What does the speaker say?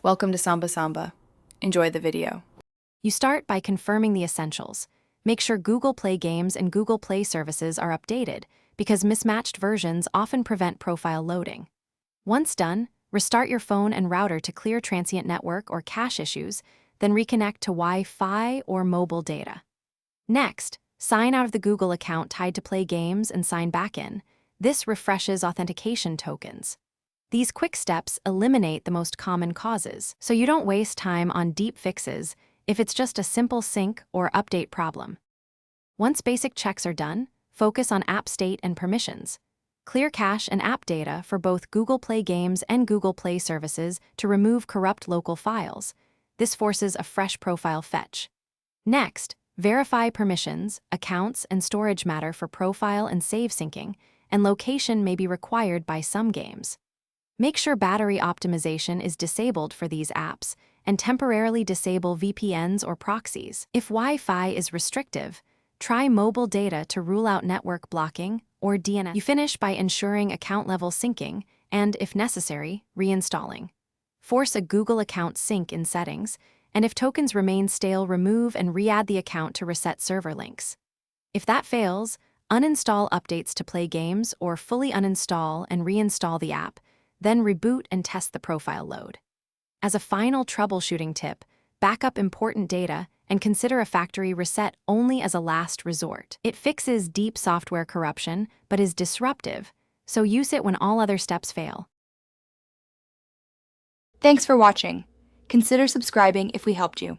Welcome to Samba Samba. Enjoy the video. You start by confirming the essentials. Make sure Google Play games and Google Play services are updated, because mismatched versions often prevent profile loading. Once done, restart your phone and router to clear transient network or cache issues, then reconnect to Wi-Fi or mobile data. Next, sign out of the Google account tied to Play games and sign back in. This refreshes authentication tokens. These quick steps eliminate the most common causes, so you don't waste time on deep fixes if it's just a simple sync or update problem. Once basic checks are done, focus on app state and permissions. Clear cache and app data for both Google Play games and Google Play services to remove corrupt local files. This forces a fresh profile fetch. Next, verify permissions, accounts, and storage matter for profile and save syncing, and location may be required by some games. Make sure battery optimization is disabled for these apps, and temporarily disable VPNs or proxies. If Wi-Fi is restrictive, try mobile data to rule out network blocking or DNS. You finish by ensuring account-level syncing and, if necessary, reinstalling. Force a Google account sync in settings, and if tokens remain stale, remove and re-add the account to reset server links. If that fails, uninstall updates to Play games or fully uninstall and reinstall the app, then reboot and test the profile load. As a final troubleshooting tip, back up important data and consider a factory reset only as a last resort. It fixes deep software corruption but is disruptive, so use it when all other steps fail. Thanks for watching. Consider subscribing if we helped you.